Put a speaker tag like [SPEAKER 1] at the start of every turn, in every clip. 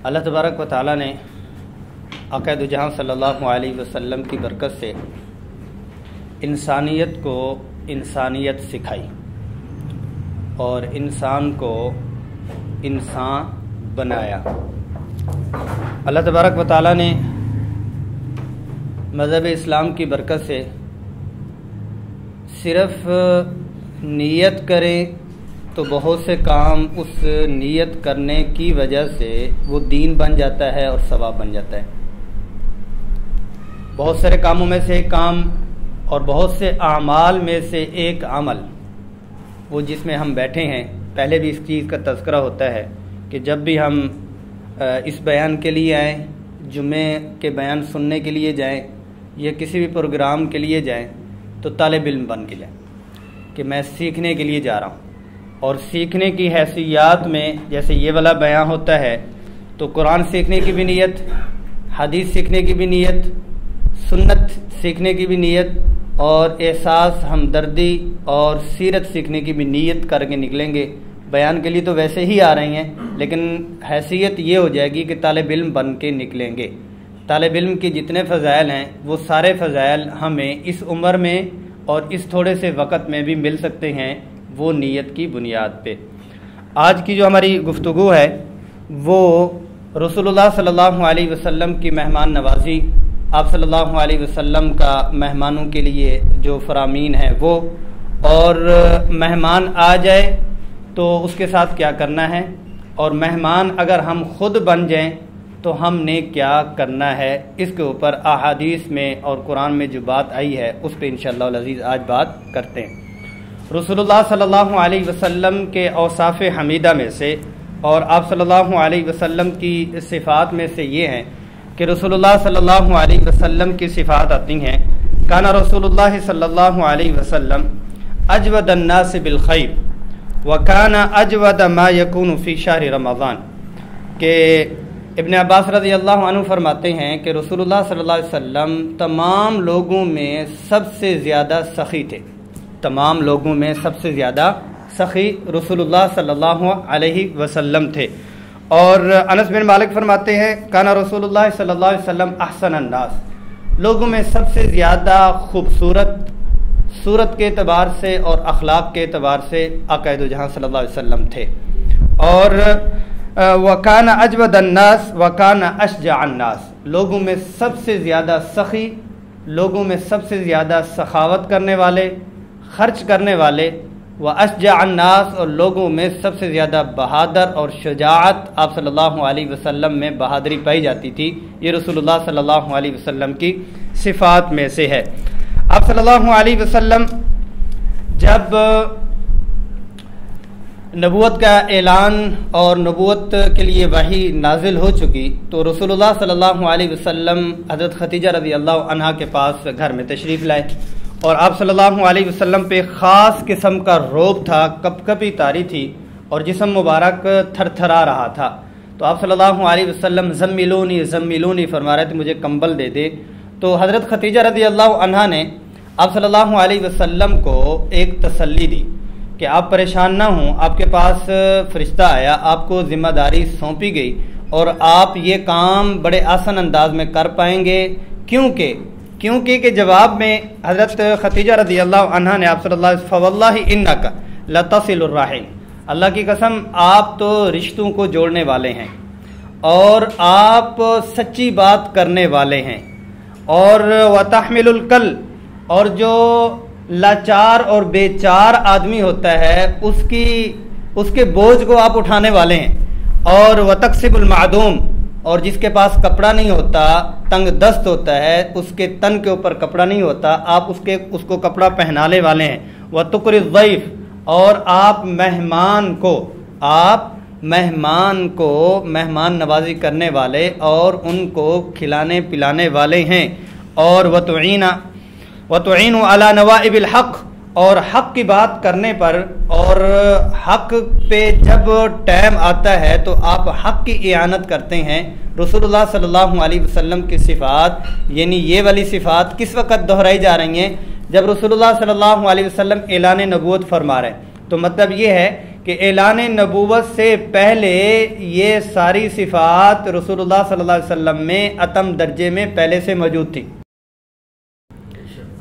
[SPEAKER 1] اللہ تبارک و تعالیٰ نے عقائد جہاں صلی اللہ علیہ وسلم کی برکت سے انسانیت کو انسانیت سکھائی اور انسان کو انسان بنایا۔ اللہ تبارک و تعالیٰ نے مذہب اسلام کی برکت سے صرف نیت کریں تو بہت سے کام اس نیت کرنے کی وجہ سے وہ دین بن جاتا ہے اور ثواب بن جاتا ہے۔ بہت سارے کاموں میں سے ایک کام اور بہت سے اعمال میں سے ایک عمل وہ جس میں ہم بیٹھے ہیں، پہلے بھی اس چیز کا تذکرہ ہوتا ہے کہ جب بھی ہم اس بیان کے لیے آئیں، جمعے کے بیان سننے کے لیے جائیں یا کسی بھی پروگرام کے لیے جائیں تو طالب علم بن کے جائیں کہ میں سیکھنے کے لیے جا رہا ہوں۔ اور سیکھنے کی حیثیت میں جیسے یہ والا بیان ہوتا ہے تو قرآن سیکھنے کی بھی نیت، حدیث سیکھنے کی بھی نیت، سنت سیکھنے کی بھی نیت اور احساس ہمدردی اور سیرت سیکھنے کی بھی نیت کر کے نکلیں گے۔ بیان کے لیے تو ویسے ہی آ رہی ہیں لیکن حیثیت یہ ہو جائے گی کہ طالب علم بن کے نکلیں گے۔ طالب علم کی جتنے فضائل ہیں وہ سارے فضائل ہمیں اس عمر میں اور اس تھوڑے سے وقت میں بھی مل سکتے ہیں، وہ نیت کی بنیاد پہ۔ آج کی جو ہماری گفتگو ہے وہ رسول اللہ صلی اللہ علیہ وسلم کی مہمان نوازی، آپ صلی اللہ علیہ وسلم کا مہمانوں کے لیے جو فرامین ہے وہ، اور مہمان آ جائے تو اس کے ساتھ کیا کرنا ہے، اور مہمان اگر ہم خود بن جائیں تو ہم نے کیا کرنا ہے، اس کے اوپر احادیث میں اور قرآن میں جو بات آئی ہے اس پہ انشاءاللہ العزیز آج بات کرتے ہیں۔ رسول اللہ صلی اللہ علیہ وسلم کے اوصاف حمیدہ میں سے اور آپ صلی اللہ علیہ وسلم کی صفات میں سے یہ ہیں کہ رسول اللہ صلی اللہ علیہ وسلم کی صفات آتی ہیں، کان رسول اللہ صلی اللہ علیہ وسلم اجود الناس بالخیر وکان اجود ما یکون فی شہر رمضان، کہ ابن عباس رضی اللہ عنہ فرماتے ہیں کہ رسول اللہ صلی اللہ علیہ وسلم تمام لوگوں میں سب سے زیادہ سخی تھے، تمام لوگوں میں سب سے زیادہ سخی رسول اللہ صلی اللہ علیہ وسلم تھے۔ اور انس بن مالک فرماتے ہیں کانا رسول اللہ صلی اللہ علیہ وسلم احسن الناس، لوگوں میں سب سے زیادہ خوبصورت صورت کے اعتبار سے اور اخلاق کے اعتبار سے عقائد جہاں صلی اللہ علیہ وسلم تھے۔ اور وکان اجود الناس وکان اشجع الناس، لوگوں میں سب سے زیادہ سخی، لوگوں میں سب سے زیادہ سخاوت کرنے والے، خرچ کرنے والے، واشجع الناس، اور لوگوں میں سب سے زیادہ بہادر اور شجاعت آپ صلی اللہ علیہ وسلم میں بہادری پائی جاتی تھی۔ یہ رسول اللہ صلی اللہ علیہ وسلم کی صفات میں سے ہے۔ آپ صلی اللہ علیہ وسلم جب نبوت کا اعلان اور نبوت کے لیے وحی نازل ہو چکی تو رسول اللہ صلی اللہ علیہ وسلم حضرت خدیجہ رضی اللہ عنہا کے پاس گھر میں تشریف لائے، اور آپ صلی اللہ علیہ وسلم پہ خاص قسم کا روب تھا، کپکپی طاری تھی اور جسم مبارک تھر تھرا رہا تھا۔ تو آپ صلی اللہ علیہ وسلم زملونی زملونی فرما رہے تھے، مجھے کمبل دے دے۔ تو حضرت خدیجہ رضی اللہ عنہا نے آپ صلی اللہ علیہ وسلم کو ایک تسلی دی کہ آپ پریشان نہ ہوں، آپ کے پاس فرشتہ آیا، آپ کو ذمہ داری سونپی گئی اور آپ یہ کام بڑے آسان انداز میں کر پائیں گے، کیونکہ کہ جواب میں حضرت خدیجہ رضی اللہ عنہا نے آپ صلی اللہ علیہ وسلم فواللہ انک لتصل الرحم، اللہ کی قسم آپ تو رشتوں کو جوڑنے والے ہیں اور آپ سچی بات کرنے والے ہیں، اور وتحمل الکل، اور جو لاچار اور بے چار آدمی ہوتا ہے اس کے بوجھ کو آپ اٹھانے والے ہیں، اور وتکسب المعدوم، اور جس کے پاس کپڑا نہیں ہوتا، تنگ دست ہوتا ہے، اس کے تن کے اوپر کپڑا نہیں ہوتا، آپ اس کو کپڑا پہنانے والے ہیں، وتقر الضیف، اور آپ مہمان نوازی کرنے والے اور ان کو کھلانے پلانے والے ہیں، اور وتعین علی نوائب الحق، اور حق کی بات کرنے پر اور حق پہ جب ٹائم آتا ہے تو آپ حق کی اعانت کرتے ہیں۔ رسول اللہ صلی اللہ علیہ وسلم کی صفات، یعنی یہ والی صفات کس وقت دہرائی جا رہی ہیں؟ جب رسول اللہ صلی اللہ علیہ وسلم اعلان نبوت فرما رہے ہیں، تو مطلب یہ ہے کہ اعلان نبوت سے پہلے یہ ساری صفات رسول اللہ صلی اللہ علیہ وسلم میں اتم درجے میں پہلے سے موجود تھیں،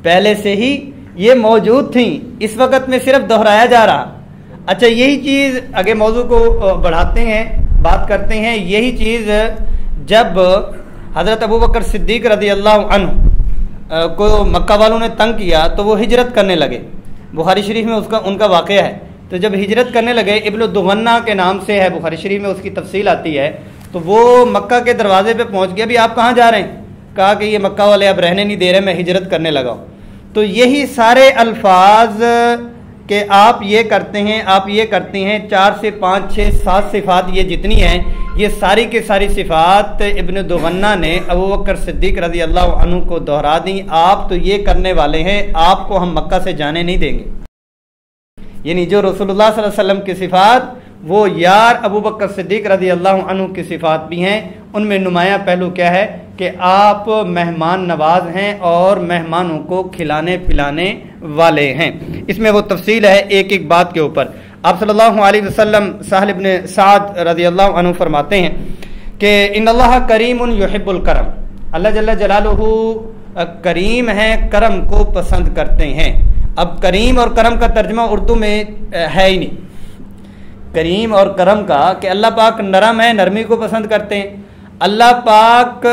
[SPEAKER 1] پہلے سے ہی یہ موجود تھیں، اس وقت میں صرف دہرایا جا رہا۔ اچھا، یہی چیز آگے موضوع کو بڑھاتے ہیں، بات کرتے ہیں۔ یہی چیز جب حضرت ابوبکر صدیق رضی اللہ عنہ کو مکہ والوں نے تنگ کیا تو وہ ہجرت کرنے لگے۔ بخاری شریف میں ان کا واقعہ ہے۔ تو جب ہجرت کرنے لگے، ابن الدغنہ کے نام سے ہے، بخاری شریف میں اس کی تفصیل آتی ہے، تو وہ مکہ کے دروازے پہ پہنچ گیا، بھی آپ کہاں جا رہے ہیں؟ کہا کہ یہ مکہ والے اب رہنے نہیں دے رہے، میں ہجرت کرنے لگا ہوں۔ تو یہی سارے الفاظ کہ آپ یہ کرتے ہیں، آپ یہ کرتے ہیں، 4 سے 5 6 7 صفات یہ جتنی ہیں، یہ ساری کے ساری صفات ابن دغنہ نے ابوبکر صدیق رضی اللہ عنہ کو دہرا دیں۔ آپ تو یہ کرنے والے ہیں، آپ کو ہم مکہ سے جانے نہیں دیں گے۔ یعنی جو رسول اللہ صلی اللہ علیہ وسلم کی صفات، وہ یار ابوبکر صدیق رضی اللہ عنہ کی صفات بھی ہیں۔ ان میں نمایاں پہلو کیا ہے کہ آپ مہمان نواز ہیں اور مہمانوں کو کھلانے پلانے والے ہیں۔ اس میں وہ تفصیل ہے ایک ایک بات کے اوپر۔ آپ صلی اللہ علیہ وسلم سہل ابن سعد رضی اللہ عنہ فرماتے ہیں کہ ان اللہ کریم یحب الکرم، اللہ جل جلالہ کریم ہے، کرم کو پسند کرتے ہیں۔ اب کریم اور کرم کا ترجمہ اردو میں ہے ہی نہیں، کریم اور کرم کا کہ اللہ پاک نرم ہے، نرمی کو پسند کرتے ہیں، اللہ پاک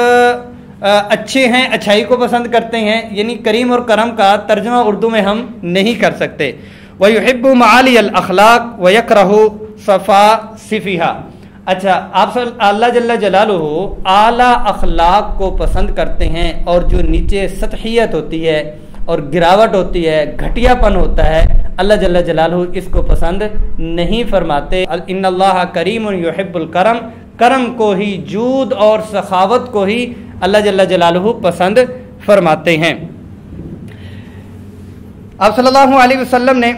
[SPEAKER 1] اچھے ہیں، اچھائی کو پسند کرتے ہیں، یعنی کریم اور کرم کا ترجمہ اردو میں ہم نہیں کر سکتے۔ وَيُحِبُّ مَعَالِيَ الْأَخْلَاقِ وَيَكْرَهُ صَفَاسِفِهَا۔ اچھا، آپ اللہ جل جلالہ اعلیٰ اخلاق کو پسند کرتے ہیں، اور جو نیچے سطحیت ہوتی ہے اور گراوٹ ہوتی ہے، گھٹیا پن ہوتا ہے، اللہ جل جلالہ اس کو پسند نہیں فرماتے۔ ان اللہ کریم یحب الکرم، کرم کو ہی، جود اور سخاوت کو ہی اللہ جل جلالہ پسند فرماتے ہیں۔ آپ صلی اللہ علیہ وسلم نے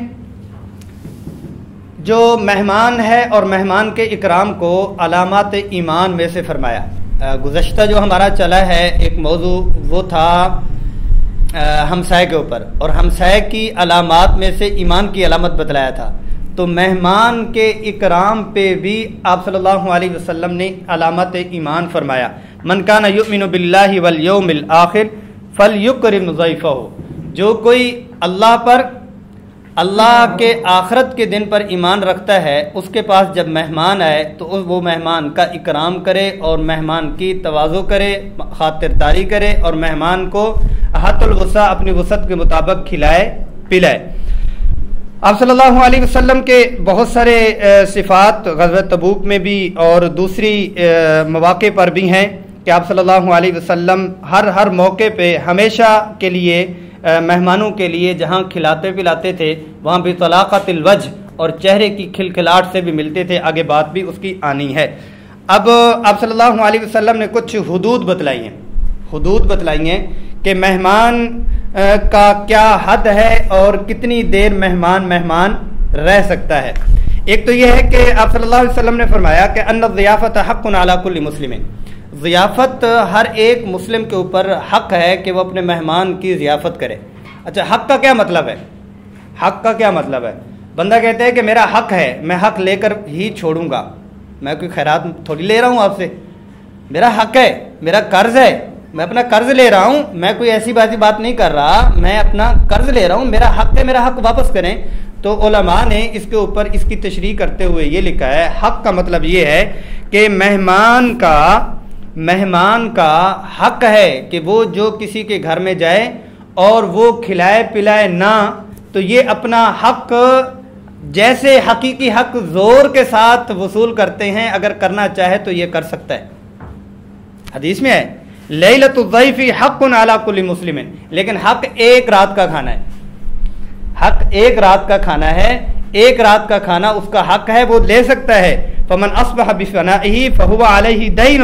[SPEAKER 1] جو مہمان ہے اور مہمان کے اکرام کو علامات ایمان میں سے فرمایا۔ گزشتہ جو ہمارا چلا ہے ایک موضوع، وہ تھا ہمسائے کے اوپر، اور ہمسائے کی علامات میں سے ایمان کی علامت بتلایا تھا۔ تو مہمان کے اکرام پہ بھی آپ صلی اللہ علیہ وسلم نے علامت ایمان فرمایا۔ من کان یؤمن باللہ والیوم الآخر فلیکرم ضیفہ، جو کوئی اللہ پر، اللہ کے آخرت کے دن پر ایمان رکھتا ہے، اس کے پاس جب مہمان آئے تو وہ مہمان کا اکرام کرے اور مہمان کی تواضع کرے، خاطرداری کرے، اور مہمان کو حت الوسع، اپنی وسعت کے مطابق کھلائے پلائے۔ آپ صلی اللہ علیہ وسلم کے بہت سارے صفات غزوہ تبوک میں بھی اور دوسری مواقع پر بھی ہیں کہ آپ صلی اللہ علیہ وسلم ہر موقع پہ ہمیشہ کے لیے مہمانوں کے لیے جہاں کھلاتے پلاتے تھے وہاں بھی طلاقت الوجہ اور چہرے کی کھلکھلاہٹ سے بھی ملتے تھے۔ آگے بات بھی اس کی آنی ہے۔ اب آپ صلی اللہ علیہ وسلم نے کچھ حدود بتلائی ہیں کہ مہمان کا کیا حد ہے اور کتنی دیر مہمان رہ سکتا ہے۔ ایک تو یہ ہے کہ آپ صلی اللہ علیہ وسلم نے فرمایا کہ ان الضیافت حق علی کل مسلم، ضیافت ہر ایک مسلم کے اوپر حق ہے کہ وہ اپنے مہمان کی ضیافت کرے۔ اچھا، حق کا کیا مطلب ہے؟ حق کا کیا مطلب ہے؟ بندہ کہتا ہے کہ میرا حق ہے، میں حق لے کر ہی چھوڑوں گا، میں کوئی خیرات تھوڑی لے رہا ہوں آپ سے، میرا حق ہے، میرا قرض ہے، میں اپنا قرض لے رہا ہوں، میں کوئی ایسی بات نہیں کر رہا، میں اپنا قرض لے رہا ہوں، میرا حق ہے، میرا حق واپس کریں۔ تو علماء نے اس کے اوپر اس کی تشریح کرتے ہوئے یہ لکھا ہے، حق کا مطلب یہ ہے کہ مہمان کا حق ہے کہ وہ جو کسی کے گھر میں جائے اور وہ کھلائے پلائے نہ، تو یہ اپنا حق جیسے حقیقی حق زور کے ساتھ وصول کرتے ہیں، اگر کرنا چاہے تو یہ کر سکتا ہے۔ حدیث میں ہے لیلۃ الضیف حق علی کل مسلم، لیکن حق ایک رات کا کھانا ہے، حق ایک رات کا کھانا ہے، ایک رات کا کھانا اس کا حق ہے، وہ لے سکتا ہے۔ فمن اصبح بفنائه فهو علیہ دین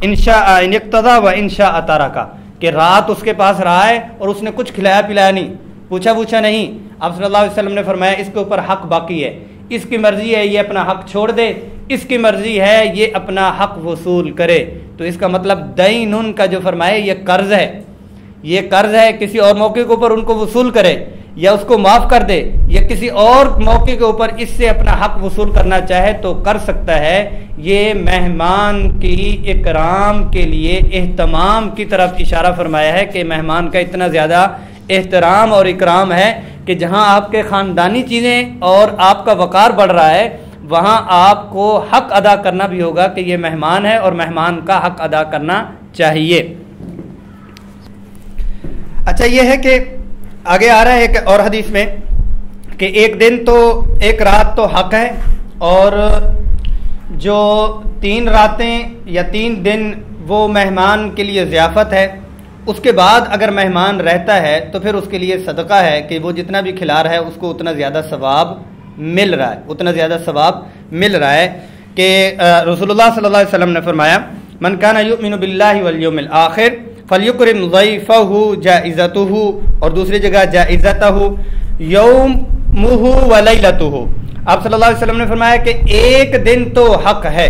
[SPEAKER 1] ان شاء ان اقتضى وان شاء ترک، کہ رات اس کے پاس رہا ہے اور اس نے کچھ کھلایا پلایا نہیں، پوچھا نہیں، آپ صلی اللہ علیہ وسلم نے فرمایا اس کے اوپر حق باقی ہے، اس کی مرضی ہے یہ اپنا حق چھوڑ دے، اس کی مرضی ہے یہ اپنا حق وصول کرے۔ تو اس کا مطلب دین کا جو فرمائے یہ قرض ہے، یہ قرض ہے، کسی اور موقع کے اوپر ان کو وصول کرے، یا اس کو معاف کر دے یا کسی اور موقع کے اوپر اس سے اپنا حق وصول کرنا چاہے تو کر سکتا ہے۔ یہ مہمان کی اکرام کے لیے اہتمام کی طرف اشارہ فرمایا ہے کہ مہمان کا اتنا زیادہ احترام اور اکرام ہے کہ جہاں آپ کے خاندانی چیزیں اور آپ کا وقار بڑھ رہا ہے وہاں آپ کو حق ادا کرنا بھی ہوگا کہ یہ مہمان ہے اور مہمان کا حق ادا کرنا چاہیے۔ اچھا یہ ہے کہ آگے آ رہا ہے کہ اور حدیث میں کہ ایک دن تو ایک رات تو حق ہے، اور جو 3 راتیں یا 3 دن وہ مہمان کے لیے ضیافت ہے۔ اس کے بعد اگر مہمان رہتا ہے تو پھر اس کے لیے صدقہ ہے کہ وہ جتنا بھی کھلا رہا ہے اس کو اتنا زیادہ ثواب مل رہا ہے، اتنا زیادہ ثواب مل رہا ہے کہ رسول اللہ صلی اللہ علیہ وسلم نے فرمایا من کان یؤمن باللہ والیوم الآخر فلیکرم ضیفہ جائزتہ، اور دوسری جگہ جائزتہ یومہ ولیلتہ۔ آپ صلی اللہ علیہ وسلم نے فرمایا کہ ایک دن تو حق ہے،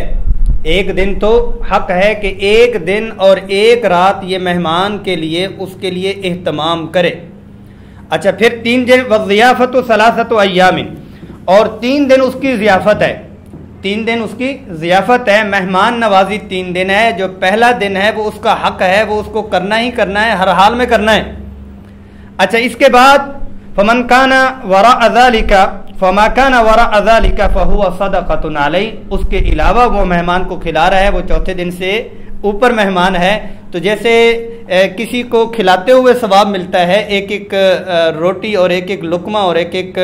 [SPEAKER 1] ایک دن تو حق ہے کہ ایک دن اور ایک رات یہ مہمان کے لیے اس کے لیے اہتمام کرے۔ اچھا پھر 3 دن والضیافت ثلاثۃ ایام، اور 3 دن اس کی ضیافت ہے، 3 دن اس کی ضیافت ہے، مہمان نوازی 3 دن ہے۔ جو پہلا دن ہے وہ اس کا حق ہے، وہ اس کو کرنا ہی کرنا ہے، ہر حال میں کرنا ہے۔ اچھا اس کے بعد فمن کان وراء ذلک فما کان وراء ذلک فهو صدقۃ علیہ، اس کے علاوہ وہ مہمان کو کھلا رہا ہے، وہ چوتھے دن سے اوپر مہمان ہے، تو جیسے کسی کو کھلاتے ہوئے ثواب ملتا ہے، ایک ایک روٹی اور ایک ایک لقمہ اور ایک ایک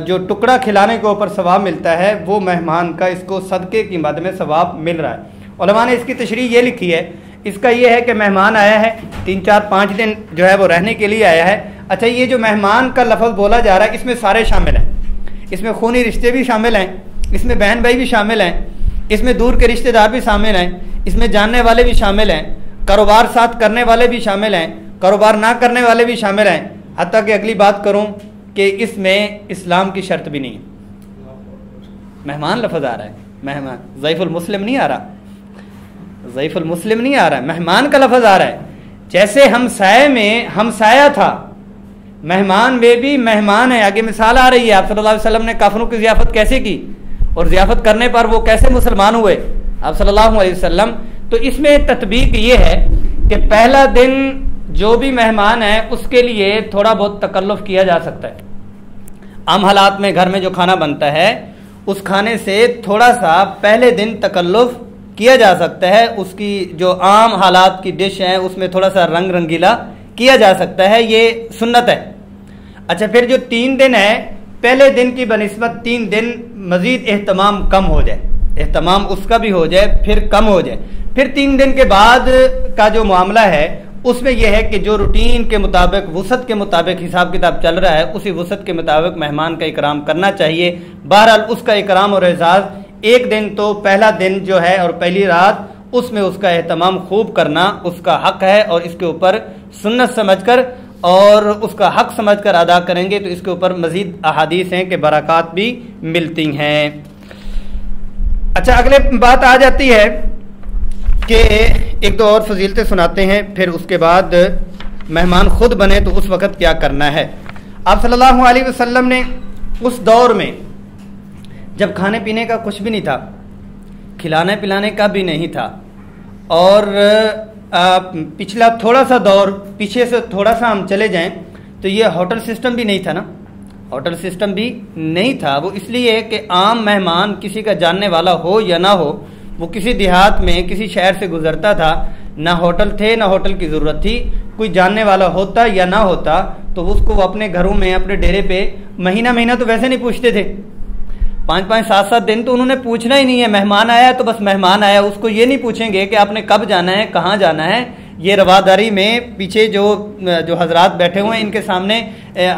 [SPEAKER 1] جو ٹکڑا کھلانے کے اوپر ثواب ملتا ہے، وہ مہمان کا اس کو صدقے کی مد میں ثواب مل رہا ہے۔ علماء نے اس کی تشریح یہ لکھی ہے، اس کا یہ ہے کہ مہمان آیا ہے 3 4 5 دن جو ہے وہ رہنے کے لیے آیا ہے۔ اچھا یہ جو مہمان کا لفظ بولا جا رہا ہے اس میں سارے شامل ہیں، اس میں خونی رشتے بھی شامل ہیں، اس میں بہن بھائی بھی شامل ہیں، اس میں دور کے رشتہ دار بھی شامل ہیں، اس میں جاننے والے بھی شامل ہیں، کاروبار ساتھ کرنے والے بھی شامل ہیں، کاروبار نہ کرنے والے بھی شامل ہیں، حتیٰ کہ اگلی بات کروں کہ اس میں اسلام کی شرط بھی نہیں۔ مہمان لفظ آ رہا ہے، مہمان ضعیف المسلم نہیں آ رہا، ضعیف المسلم نہیں آ رہا ہے، مہمان کا لفظ آ رہا ہے۔ جیسے ہمسائے میں ہمسایہ تھا، مہمان میں بھی مہمان ہے۔ آگے مثال آ رہی ہے، آپ صلی اللہ علیہ وسلم نے کافروں کی ضیافت کیسے کی اور ضیافت کرنے پر وہ کیسے مسلمان ہوئے آپ صلی اللہ علیہ وسلم۔ تو اس میں تطبیق یہ ہے کہ پہلا دن جو بھی مہمان ہے اس کے لیے تھوڑا بہت تکلف کیا جا سکتا ہے۔ عام حالات میں گھر میں جو کھانا بنتا ہے اس کھانے سے تھوڑا سا پہلے دن تکلف کیا جا سکتا ہے، اس کی جو عام حالات کی ڈش ہے اس میں تھوڑا سا رنگ رنگیلا کیا جا سکتا ہے، یہ سنت ہے۔ اچھا پھر جو 3 دن ہے، پہلے دن کی بنسبت 3 دن مزید اہتمام کم ہو جائے، اہتمام اس کا بھی ہو جائے پھر کم ہو جائے۔ پھر 3 دن کے بعد کا جو معاملہ ہے اس میں یہ ہے کہ جو روٹین کے مطابق وسعت کے مطابق حساب کتاب چل رہا ہے اسی وسعت کے مطابق مہمان کا اکرام کرنا چاہیے۔ بہرحال اس کا اکرام اور اعزاز ایک دن تو پہلا دن جو ہے اور پہلی رات اس میں اس کا اہتمام خوب کرنا اس کا حق ہے، اور اس کے اوپر سنت سمجھ کر اور اس کا حق سمجھ کر ادا کریں گے تو اس کے اوپر مزید احادیث ہیں کہ برکات بھی ملتی ہیں۔ اچھا اگلے بات آ جاتی ہے کہ ایک دو اور فضیلتیں سناتے ہیں، پھر اس کے بعد مہمان خود بنے تو اس وقت کیا کرنا ہے۔ آپ صلی اللہ علیہ وسلم نے اس دور میں جب کھانے پینے کا کچھ بھی نہیں تھا، کھلانے پلانے کا بھی نہیں تھا، اور پچھلا تھوڑا سا دور پیچھے سے تھوڑا سا ہم چلے جائیں تو یہ ہوٹل سسٹم بھی نہیں تھا نا، ہوٹل سسٹم بھی نہیں تھا۔ وہ اس لیے کہ عام مہمان کسی کا جاننے والا ہو یا نہ ہو، وہ کسی دیہات میں کسی شہر سے گزرتا تھا، نہ ہوٹل تھے نہ ہوٹل کی ضرورت تھی، کوئی جاننے والا ہوتا یا نہ ہوتا تو اس کو اپنے گھروں میں اپنے ڈیرے پہ مہینہ تو ویسے نہیں پوچھتے تھے، 5 7 دن تو انہوں نے پوچھنا ہی نہیں ہے، مہمان آیا تو بس مہمان آیا، اس کو یہ نہیں پوچھیں گے کہ آپ نے کب جانا ہے کہاں جانا ہے۔ یہ رواداری میں پیچھے جو حضرات بیٹھے ہوئے ہیں ان کے سامنے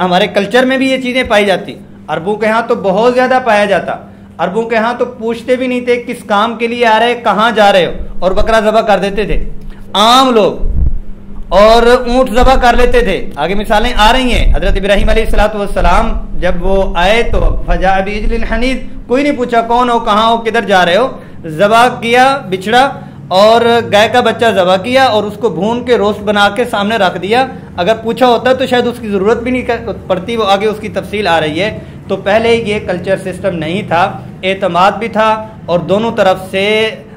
[SPEAKER 1] ہمارے کلچر میں بھی یہ چیزیں پائی جاتی، عربوں کے ہاں تو بہت زیادہ پایا جاتا، عربوں کے ہاں تو پوچھتے بھی نہیں تھے کس کام کے لیے آ رہے کہاں جا رہے ہو، اور بکرا ذبح کر دیتے تھے عام لوگ، اور اونٹ ذبح کر لیتے تھے۔ آگے مثالیں آ رہی ہیں، حضرت ابراہیم علیہ السلام جب وہ آئے تو فجاء بعجل حنیذ، کوئی نہیں پوچھا کون ہو کہاں ہو کدھر جا رہے ہو، ذبح کیا بچڑا اور گائے کا بچہ ذبح کیا اور اس کو بھون کے روسٹ بنا کے سامنے رکھ دیا. اگر پوچھا ہوتا تو شاید اس کی ضرورت بھی نہیں پڑتی, وہ آگے اس کی تفصیل آ رہی ہے. تو پہلے یہ کلچر سسٹم نہیں تھا, اعتماد بھی تھا اور دونوں طرف سے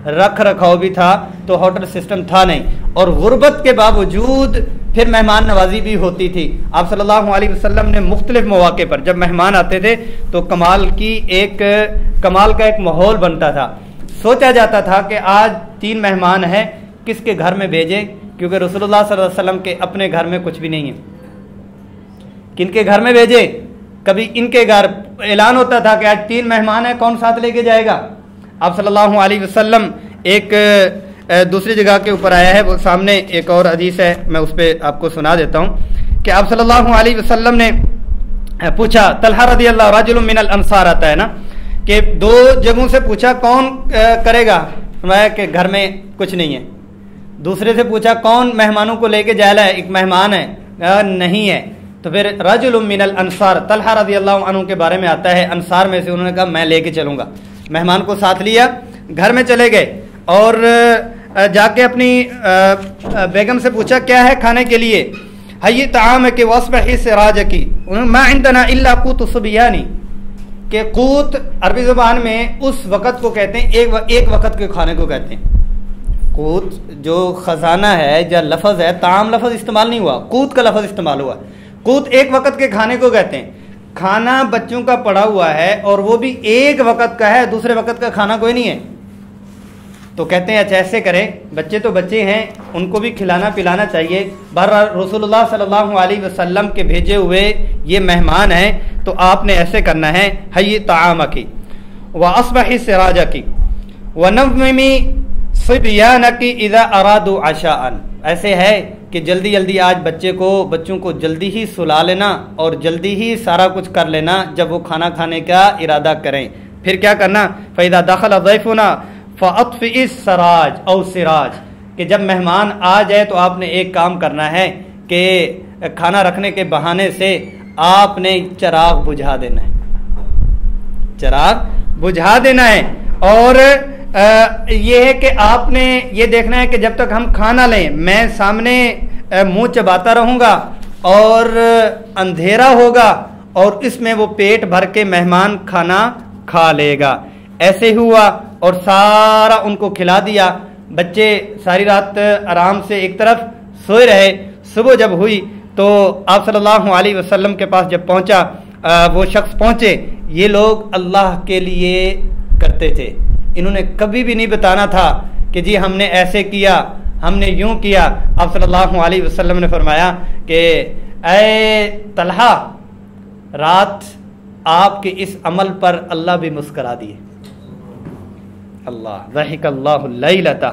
[SPEAKER 1] رکھ رکھاؤ بھی تھا, تو ہوٹل سسٹم تھا نہیں. اور غربت کے باوجود پھر مہمان نوازی بھی ہوتی تھی. آپ صلی اللہ علیہ وسلم نے مختلف مواقع پر جب مہمان آتے تھے تو کمال کا ایک ماحول بنتا تھا. سوچا جاتا تھا کہ آج 3 مہمان ہیں, کس کے گھر میں بھیجیں, کیونکہ رسول اللہ صلی اللہ علیہ وسلم کے اپنے گھر میں کچھ بھی نہیں ہے. کن کے گھر میں بھیجیں؟ کبھی ان کے گھر اعلان ہوتا تھا کہ آج 3 مہمان ہیں, کون ساتھ لے کے جائے گا. آپ صلی اللہ علیہ وسلم ایک دوسری جگہ کے اوپر آیا ہے, وہ سامنے ایک اور حدیث ہے, میں اس پہ آپ کو سنا دیتا ہوں کہ آپ صلی اللہ علیہ وسلم نے پوچھا, طلحہ رضی اللہ رجل من الانصار آتا ہے نا, کہ 2 جگہوں سے پوچھا کون کرے گا, فرمایا کہ گھر میں کچھ نہیں ہے. دوسرے سے پوچھا کون مہمانوں کو لے کے جائے گا, ایک مہمان ہے, نہیں ہے. تو پھر رجل من الانصار, طلحہ رضی اللہ عنہ کے بارے میں آتا ہے, انصار میں سے, انہوں نے کہا میں لے کے چلوں گا. مہمان کو ساتھ لیا, گھر میں چلے گئے اور جا کے اپنی بیگم سے پوچھا کیا ہے کھانے کے لیے. حی طعامک واصبحی سراجکی, ما عندنا الا قوت الصبیان, کہ قوت عربی زبان میں اس وقت کو کہتے ہیں, ایک وقت کے کھانے کو کہتے ہیں. قوت جو خزانہ ہے یا لفظ ہے, طعام لفظ استعمال نہیں ہوا, قوت کا لفظ استعمال ہوا. قوت ایک وقت کے کھانے کو کہتے ہیں. کھانا بچوں کا پڑا ہوا ہے اور وہ بھی ایک وقت کا ہے, دوسرے وقت کا کھانا کوئی نہیں ہے. تو کہتے ہیں اچھا ایسے کریں, بچے تو بچے ہیں, ان کو بھی کھلانا پلانا چاہیے. بہرحال رسول اللہ صلی اللہ علیہ وسلم کے بھیجے ہوئے یہ مہمان ہیں, تو آپ نے ایسے کرنا ہے, حی طعامکی واصبحی سراجکی ونومی صبیانکی اذا ارادوا عشاء. ایسے ہے کہ جلدی جلدی آج بچوں کو جلدی ہی سلا لینا اور جلدی ہی سارا کچھ کر لینا جب وہ کھانا کھانے کا ارادہ کریں. پھر کیا کرنا, فَإِذَا دَخَلَ ضَيْفُنَا فَأَطْفِئِ السَّرَاجَ أَوْ سِرَاجَ, کہ جب مہمان آ جائے تو آپ نے ایک کام کرنا ہے کہ کھانا رکھنے کے بہانے سے آپ نے چراغ بجھا دینا ہے, چراغ بجھا دینا ہے. اور یہ ہے کہ آپ نے یہ دیکھنا ہے کہ جب تک ہم کھانا لیں میں سامنے منہ چباتا رہوں گا اور اندھیرا ہوگا اور اس میں وہ پیٹ بھر کے مہمان کھانا کھا لے گا. ایسے ہوا اور سارا ان کو کھلا دیا. بچے ساری رات آرام سے ایک طرف سوئے رہے. صبح جب ہوئی تو آپ صلی اللہ علیہ وسلم کے پاس جب پہنچا, وہ شخص پہنچے, یہ لوگ اللہ کے لیے کرتے تھے. انہوں نے کبھی بھی نہیں بتانا تھا کہ جی ہم نے ایسے کیا, ہم نے یوں کیا. آپ صلی اللہ علیہ وسلم نے فرمایا کہ اے طلحہ, رات آپ کے اس عمل پر اللہ بھی مسکرا دیے. اللہ ضحک اللہ اللیلۃ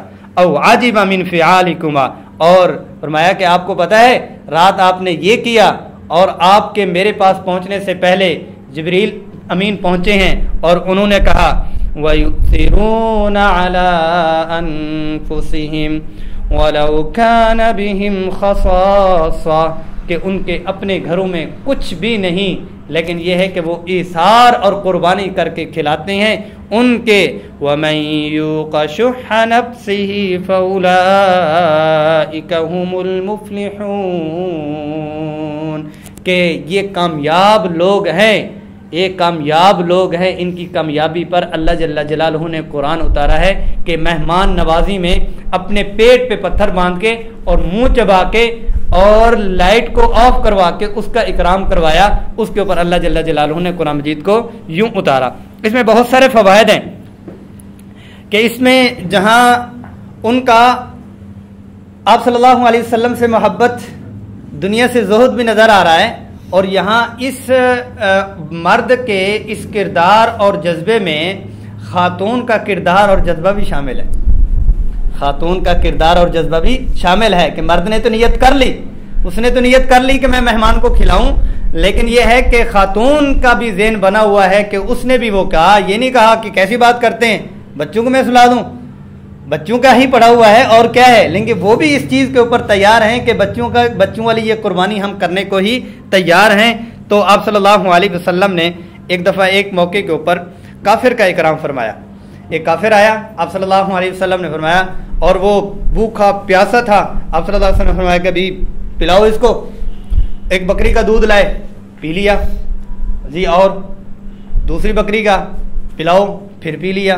[SPEAKER 1] او عجب من فعالکما, اور فرمایا کہ آپ کو پتہ ہے رات آپ نے یہ کیا اور آپ کے میرے پاس پہنچنے سے پہلے جبریل امین پہنچے ہیں اور انہوں نے کہا وَيُؤْثِرُونَ عَلَىٰ أَنفُسِهِمْ وَلَوْ كَانَ بِهِمْ خَصَاصَةٌ, کہ ان کے اپنے گھروں میں کچھ بھی نہیں لیکن یہ ہے کہ وہ ایثار اور قربانی کر کے کھلاتے ہیں ان کے. وَمَن يُوقَ شُحَّ نَفْسِهِ فَأُولَٰئِكَ هُمُ الْمُفْلِحُونَ, کہ یہ کامیاب لوگ ہیں, یہ کامیاب لوگ ہیں. ان کی کامیابی پر اللہ جل جلالہ نے قرآن اتارا ہے کہ مہمان نوازی میں اپنے پیٹ پہ پتھر باندھ کے اور منہ چبا کے اور لائٹ کو آف کروا کے اس کا اکرام کروایا. اس کے اوپر اللہ جل جلالہ نے قرآن مجید کو یوں اتارا. اس میں بہت سارے فوائد ہیں کہ اس میں جہاں ان کا آپ صلی اللہ علیہ وسلم سے محبت, دنیا سے زہد بھی نظر آ رہا ہے, اور یہاں اس مرد کے اس کردار اور جذبے میں خاتون کا کردار اور جذبہ بھی شامل ہے. خاتون کا کردار اور جذبہ بھی شامل ہے کہ مرد نے تو نیت کر لی, اس نے تو نیت کر لی کہ میں مہمان کو کھلاؤں, لیکن یہ ہے کہ خاتون کا بھی ذہن بنا ہوا ہے کہ اس نے بھی وہ کہا, یہ نہیں کہا کہ کیسی بات کرتے ہیں بچوں کو میں سلا دوں, بچوں کا ہی پڑا ہوا ہے اور کیا ہے, لیکن وہ بھی اس چیز کے اوپر تیار ہیں کہ بچوں والی یہ قربانی ہم کرنے کو ہی تیار ہیں. تو آپ صلی اللہ علیہ وسلم نے ایک دفعہ ایک موقع کے اوپر کافر کا اکرام فرمایا. ایک کافر آیا، آپ صلی اللہ علیہ وسلم نے فرمایا، اور وہ بھوکا پیاسا تھا، آپ صلی اللہ علیہ وسلم نے فرمایا کہ ابھی پلاؤ اس کو، ایک بکری کا دودھ لائے، پی لیا جی، اور دوسری بکری کا پلاؤ، پھر پی لیا،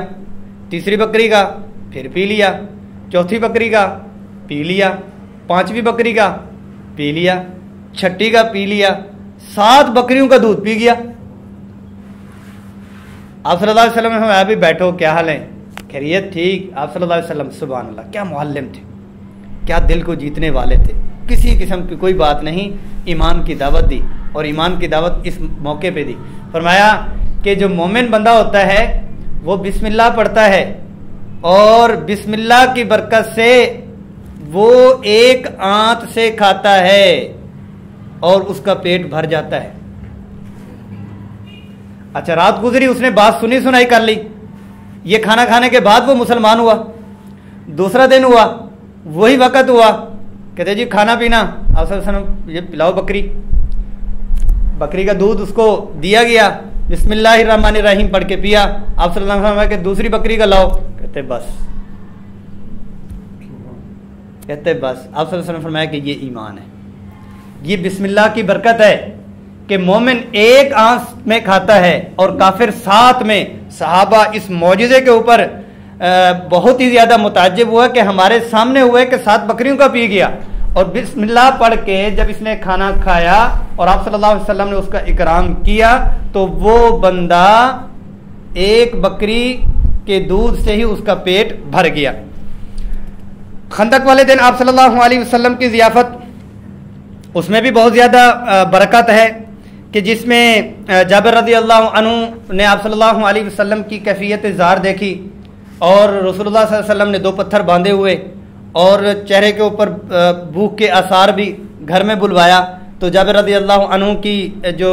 [SPEAKER 1] تیسری بکری کا پھر پی لیا، چوتھی بکری کا پی لیا، پانچویں بکری کا پی لیا، چھٹی کا پی لیا، 7 بکریوں کا دودھ پی گیا۔ آپ صلی اللہ علیہ وسلم نے فرمایا بھی بیٹھو، کیا حال ہے؟ خیریت؟ ٹھیک۔ آپ صلی اللہ علیہ وسلم سبحان اللہ، کیا معلم تھے، کیا دل کو جیتنے والے تھے، کسی قسم کی کوئی بات نہیں، ایمان کی دعوت دی، اور ایمان کی دعوت اس موقع پہ دی۔ فرمایا کہ جو مومن بندہ ہوتا ہے وہ بسم اللہ پڑھتا ہے، اور بسم اللہ کی برکت سے وہ ایک آنت سے کھاتا ہے اور اس کا پیٹ بھر جاتا ہے۔ اچھا، رات گزری، اس نے بات سنی سنائی کر لی، یہ کھانا کھانے کے بعد وہ مسلمان ہوا، دوسرا دن ہوا، وہی وقت ہوا، کہتے جی کھانا پینا، آپ صلی اللہ علیہ وسلم یہ پلاؤ بکری کا دودھ اس کو دیا گیا، بسم اللہ الرحمن الرحیم پڑھ کے پیا، آپ صلی اللہ علیہ وسلم کہ دوسری بکری کا لاؤ، کہتے بس، آپ صلی اللہ علیہ وسلم فرمایا کہ یہ ایمان ہے، یہ بسم اللہ کی برکت ہے کہ مومن ایک آنس میں کھاتا ہے اور کافر 7 میں۔ صحابہ اس معجزے کے اوپر بہت ہی زیادہ متعجب ہوا کہ ہمارے سامنے ہوئے کہ 7 بکریوں کا پی گیا، اور بسم اللہ پڑھ کے جب اس نے کھانا کھایا اور آپ صلی اللہ علیہ وسلم نے اس کا اکرام کیا تو وہ بندہ ایک بکری کے دودھ سے ہی اس کا پیٹ بھر گیا۔ خندق والے دن آپ صلی اللہ علیہ وسلم کی ضیافت، اس میں بھی بہت زیادہ برکت ہے کہ جس میں جابر رضی اللہ عنہ نے آپ صلی اللہ علیہ وسلم کی کیفیت زار دیکھی، اور رسول اللہ صلی اللہ علیہ وسلم نے 2 پتھر باندھے ہوئے اور چہرے کے اوپر بھوک کے آثار بھی گھر میں بلوایا، تو جابر رضی اللہ عنہ کی جو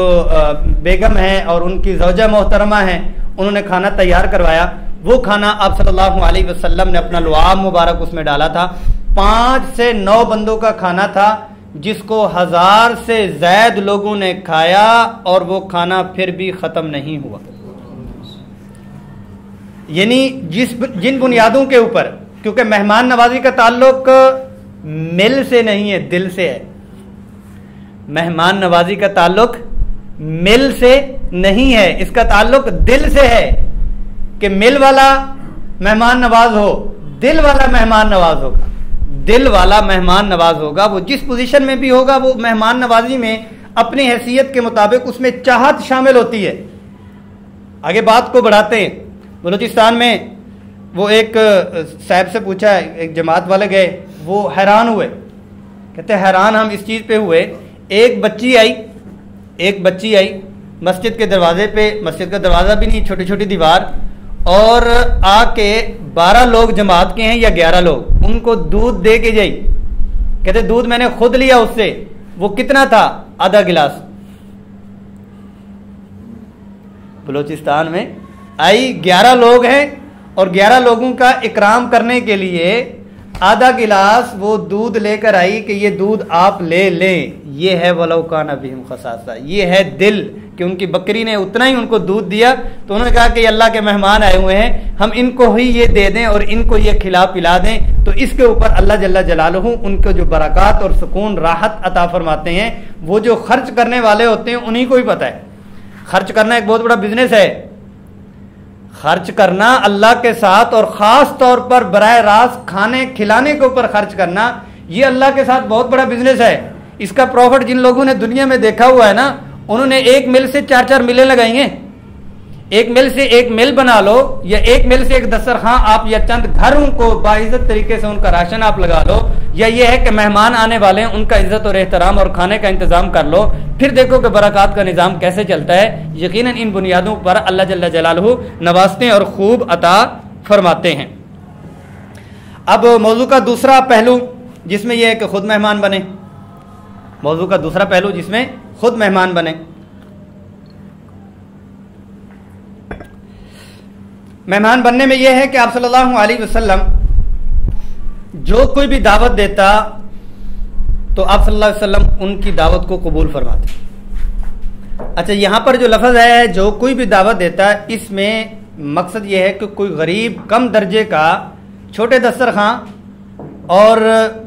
[SPEAKER 1] بیگم ہیں اور ان کی زوجہ محترمہ ہیں، انہوں نے کھانا تیار کروایا۔ وہ کھانا آپ صلی اللہ علیہ وسلم نے اپنا لعاب مبارک اس میں ڈالا تھا، 5 سے 9 بندوں کا کھانا تھا، جس کو 1000 سے زائد لوگوں نے کھایا، اور وہ کھانا پھر بھی ختم نہیں ہوا۔ یعنی جن بنیادوں کے اوپر، کیونکہ مہمان نوازی کا تعلق مل سے نہیں ہے، دل سے ہے۔ مہمان نوازی کا تعلق مل سے نہیں ہے، اس کا تعلق دل سے ہے کہ مل والا مہمان نواز ہو، دل والا مہمان نواز ہوگا، دل والا مہمان نواز ہوگا۔ وہ جس پوزیشن میں بھی ہوگا، وہ مہمان نوازی میں اپنی حیثیت کے مطابق اس میں چاہت شامل ہوتی ہے۔ آگے بات کو بڑھاتے ہیں، بلوچستان میں وہ ایک صاحب سے پوچھا، ایک جماعت والے گئے، وہ حیران ہوئے، کہتے حیران ہم اس چیز پہ ہوئے، ایک بچی آئی مسجد کے دروازے پہ، مسجد کا دروازہ بھی نہیں، چھوٹی چھوٹی دیوار، اور آ کے 12 لوگ جماعت کے ہیں یا 11 لوگ، ان کو دودھ دے کے جائی، کہتے دودھ میں نے خود لیا اس سے، وہ کتنا تھا؟ آدھا گلاس۔ بلوچستان میں آئی 11 لوگ ہیں اور 11 لوگوں کا اکرام کرنے کے لیے آدھا گلاس وہ دودھ لے کر آئی کہ یہ دودھ آپ لے لیں۔ یہ ہے وَلَوْ كَانَ بِهِمْ خَصَاصَةٌ، یہ ہے دل، کہ ان کی بکری نے اتنا ہی ان کو دودھ دیا، تو انہوں نے کہا کہ یہ اللہ کے مہمان آئے ہوئے ہیں، ہم ان کو ہی یہ دے دیں اور ان کو یہ کھلا پلا دیں، تو اس کے اوپر اللہ جل جلالہ ان کو جو برکات اور سکون راحت عطا فرماتے ہیں۔ وہ جو خرچ کرنے والے ہوتے ہیں انہی کو ہی پتہ ہے، خرچ کرنا ایک بہت بڑا بزنس ہے، خرچ کرنا اللہ کے ساتھ، اور خاص طور پر براہ راست کھانے کھلانے کے اوپر خرچ کرنا، یہ اللہ کے ساتھ بہت بڑا بزنس ہے۔ اس کا پروفٹ جن لوگوں نے دنیا میں دیکھا ہوا ہے نا، انہوں نے ایک مل سے 4 ملیں لگائی ہیں۔ ایک مل سے ایک مل بنا لو، یا ایک مل سے ایک دسترخوان آپ، یا چند گھروں کو باعزت طریقے سے ان کا راشن آپ لگا لو، یا یہ ہے کہ مہمان آنے والے ہیں ان کا عزت اور احترام اور کھانے کا انتظام کر لو، پھر دیکھو کہ برکات کا نظام کیسے چلتا ہے۔ یقیناً ان بنیادوں پر اللہ جل جلالہ نوازتے اور خوب عطا فرماتے ہیں۔ اب موضوع کا دوسرا پہلو جس میں یہ ہے کہ خود مہمان بنے، موضوع کا دوسرا پہلو جس میں خود مہمان بنے۔ مہمان بننے میں یہ ہے کہ آپ صلی اللہ علیہ وسلم جو کوئی بھی دعوت دیتا تو آپ صلی اللہ علیہ وسلم ان کی دعوت کو قبول فرماتے۔ اچھا، یہاں پر جو لفظ ہے جو کوئی بھی دعوت دیتا، اس میں مقصد یہ ہے کہ کوئی غریب کم درجے کا چھوٹے دسترخوان اور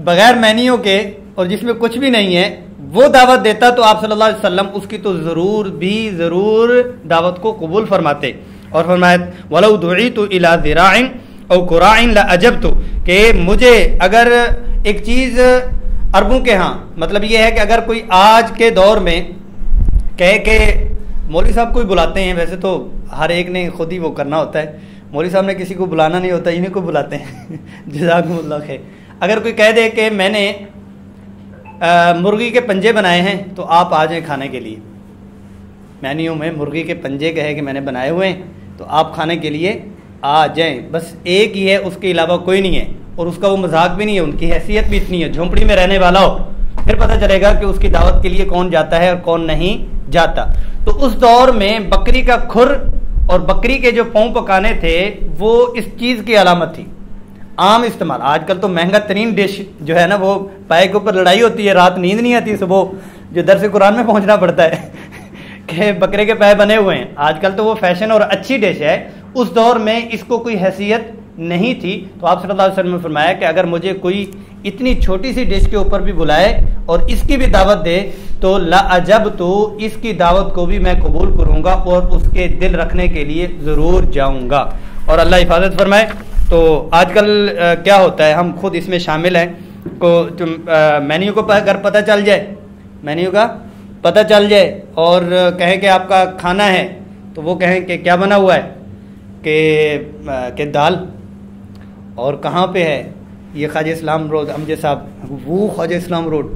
[SPEAKER 1] بغیر مینیو کے اور جس میں کچھ بھی نہیں ہے وہ دعوت دیتا تو آپ صلی اللہ علیہ وسلم اس کی تو ضرور دعوت کو قبول فرماتے، اور فرمایا وَلَوْ دُعِيتُ إِلَى ذِرَاعٍ أَوْ قُرَاعٍ لَأَجَبْتُ، کہ مجھے اگر ایک چیز عربوں کے ہاں مطلب یہ ہے کہ اگر کوئی آج کے دور میں کہے کہ مولوی صاحب کو ہی بلاتے ہیں، ویسے تو ہر ایک نے خود ہی وہ کرنا ہوتا ہے، مولوی صاحب نے کسی کو بلانا نہیں ہوتا، انہیں کو بلاتے ہیں جزاکم اللہ خیر۔ اگر کوئی کہہ دے کہ میں نے مرغی کے پنجے بنائے ہیں تو آپ آ جائیں کھانے کے لیے، مینیو میں مرغی کے پنجے کہے کہ میں نے بنائے ہوئے ہیں تو آپ کھانے کے لیے آ جائیں، بس ایک ہی ہے، اس کے علاوہ کوئی نہیں ہے، اور اس کا وہ مذاق بھی نہیں ہے، ان کی حیثیت بھی اتنی ہے، جھونپڑی میں رہنے والا ہو، پھر پتہ چلے گا کہ اس کی دعوت کے لیے کون جاتا ہے اور کون نہیں جاتا۔ تو اس دور میں بکری کا کھر اور بکری کے جو پاؤں پکانے تھے وہ اس چیز کی علامت تھی، عام استعمال۔ آج کل تو مہنگا ترین ڈش جو ہے نا وہ پائے کے اوپر لڑائی ہوتی ہے، رات نیند نہیں آتی، صبح جو درس قرآن میں پہنچنا پڑتا ہے کہ بکرے کے پائے بنے ہوئے ہیں، آج کل تو وہ فیشن اور اچھی ڈش ہے، اس دور میں اس کو کوئی حیثیت نہیں تھی۔ تو آپ صلی اللہ علیہ وسلم نے فرمایا کہ اگر مجھے کوئی اتنی چھوٹی سی ڈش کے اوپر بھی بلائے اور اس کی بھی دعوت دے تو لَأَجَبْتُ، اس کی دعوت کو بھی میں قبول کروں گا اور اس کے دل رکھنے کے لیے ضرور جاؤں گا، اور اللہ حفاظت فرمائے۔ تو آج کل کیا ہوتا ہے، ہم خود اس میں شامل ہیں، کو مینیو کو اگر پتہ چل جائے، مینیو کا پتہ چل جائے اور کہیں کہ آپ کا کھانا ہے تو وہ کہیں کہ کیا بنا ہوا ہے کہ دال، اور کہاں پہ ہے، یہ خواجہ اسلام روڈ امجد صاحب، وہ خواجہ اسلام روڈ،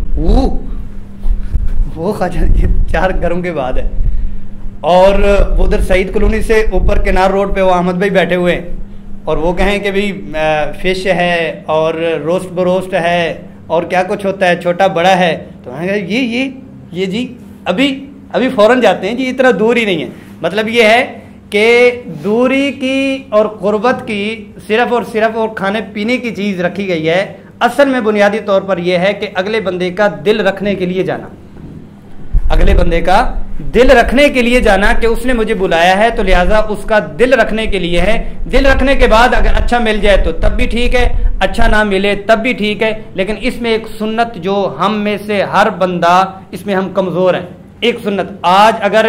[SPEAKER 1] وہ خواجہ، یہ 4 گھروں کے بعد ہے، اور وہ ادھر سعید کالونی سے اوپر کنار روڈ پہ وہ احمد بھائی بیٹھے ہوئے ہیں، اور وہ کہیں کہ بھئی فش ہے اور روسٹ بروسٹ ہے اور کیا کچھ ہوتا ہے، چھوٹا بڑا ہے، تو یہ جی ابھی فوراً جاتے ہیں جی، اتنا دور ہی نہیں ہے۔ مطلب یہ ہے کہ دوری کی اور قربت کی صرف اور کھانے پینے کی چیز رکھی گئی ہے، اصل میں بنیادی طور پر یہ ہے کہ اگلے بندے کا دل رکھنے کے لیے جانا، اگلے بندے کا دل رکھنے کے لیے جانا کہ اس نے مجھے بلایا ہے تو لہٰذا اس کا دل رکھنے کے لیے ہے۔ دل رکھنے کے بعد اگر اچھا مل جائے تو تب بھی ٹھیک ہے، اچھا نہ ملے تب بھی ٹھیک ہے، لیکن اس میں ایک سنت جو ہم میں سے ہر بندہ اس میں ہم کمزور ہیں، ایک سنت، آج اگر